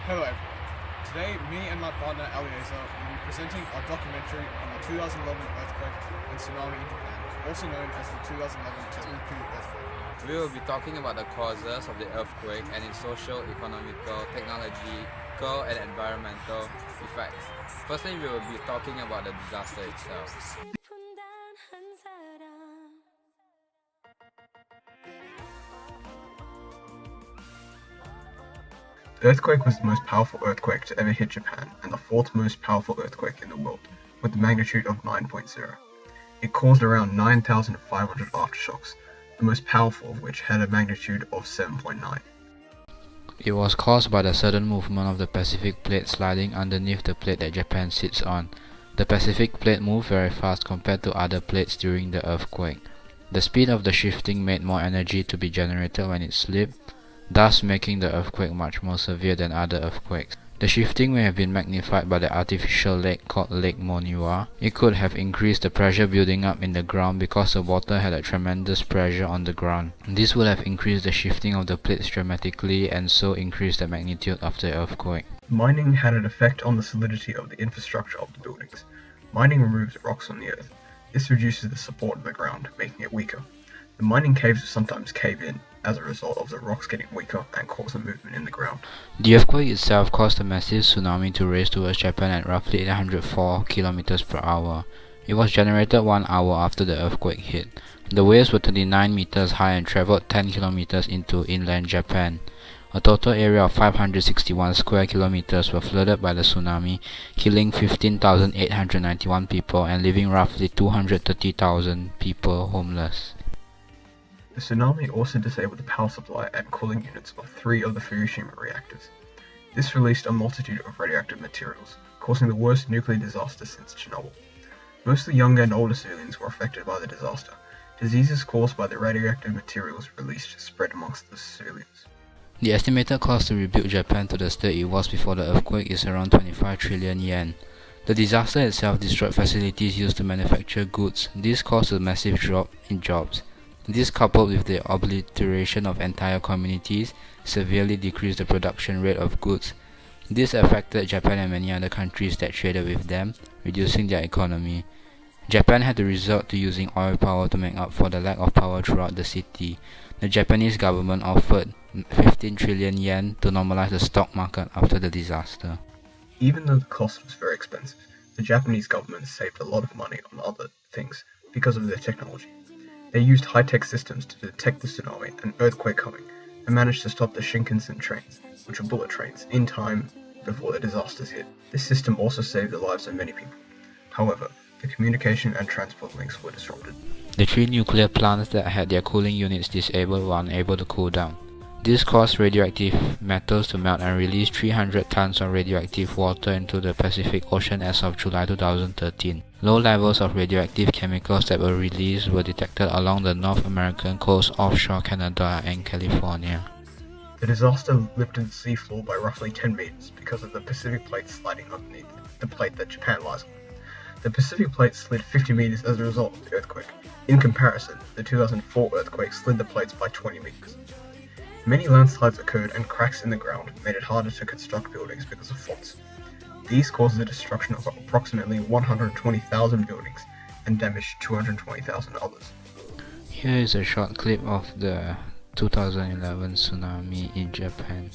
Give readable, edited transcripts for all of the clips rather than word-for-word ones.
Hello everyone. Today, me and my partner Eliezer will be presenting our documentary on the 2011 earthquake and tsunami in Japan, also known as the 2011 Tohoku earthquake. We will be talking about the causes of the earthquake and its social, economical, technological, and environmental effects. Firstly, we will be talking about the disaster itself. The earthquake was the most powerful earthquake to ever hit Japan and the fourth most powerful earthquake in the world, with a magnitude of 9.0. It caused around 9,500 aftershocks, the most powerful of which had a magnitude of 7.9. It was caused by the sudden movement of the Pacific plate sliding underneath the plate that Japan sits on. The Pacific plate moved very fast compared to other plates during the earthquake. The speed of the shifting made more energy to be generated when it slipped, thus making the earthquake much more severe than other earthquakes. The shifting may have been magnified by the artificial lake called Lake Moniwa. It could have increased the pressure building up in the ground because the water had a tremendous pressure on the ground. This would have increased the shifting of the plates dramatically and so increased the magnitude of the earthquake. Mining had an effect on the solidity of the infrastructure of the buildings. Mining removes rocks from the earth. This reduces the support of the ground, making it weaker. The mining caves will sometimes cave in as a result of the rocks getting weaker and cause a movement in the ground. The earthquake itself caused a massive tsunami to race towards Japan at roughly 804 km per hour. It was generated 1 hour after the earthquake hit. The waves were 29 meters high and traveled 10 kilometers into inland Japan. A total area of 561 square kilometers were flooded by the tsunami, killing 15,891 people and leaving roughly 230,000 people homeless. The tsunami also disabled the power supply and cooling units of 3 of the Fukushima reactors. This released a multitude of radioactive materials, causing the worst nuclear disaster since Chernobyl. Mostly younger and older civilians were affected by the disaster. Diseases caused by the radioactive materials released spread amongst the civilians. The estimated cost to rebuild Japan to the state it was before the earthquake is around 25 trillion yen. The disaster itself destroyed facilities used to manufacture goods. This caused a massive drop in jobs. This, coupled with the obliteration of entire communities, severely decreased the production rate of goods. This affected Japan and many other countries that traded with them, reducing their economy. Japan had to resort to using oil power to make up for the lack of power throughout the city. The Japanese government offered 15 trillion yen to normalize the stock market after the disaster. Even though the cost was very expensive, the Japanese government saved a lot of money on other things because of their technology. They used high-tech systems to detect the tsunami and earthquake coming, and managed to stop the Shinkansen trains, which were bullet trains, in time before the disasters hit. This system also saved the lives of many people. However, the communication and transport links were disrupted. The 3 nuclear plants that had their cooling units disabled were unable to cool down. This caused radioactive metals to melt and release 300 tons of radioactive water into the Pacific Ocean as of July 2013. Low levels of radioactive chemicals that were released were detected along the North American coast offshore Canada and California. The disaster lifted the seafloor by roughly 10 meters because of the Pacific plate sliding underneath the plate that Japan lies on. The Pacific plate slid 50 meters as a result of the earthquake. In comparison, the 2004 earthquake slid the plates by 20 meters. Many landslides occurred and cracks in the ground made it harder to construct buildings because of faults. These caused the destruction of approximately 120,000 buildings and damaged 220,000 others. Here is a short clip of the 2011 tsunami in Japan.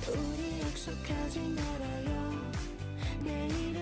우리 약속하지 말아요. 내일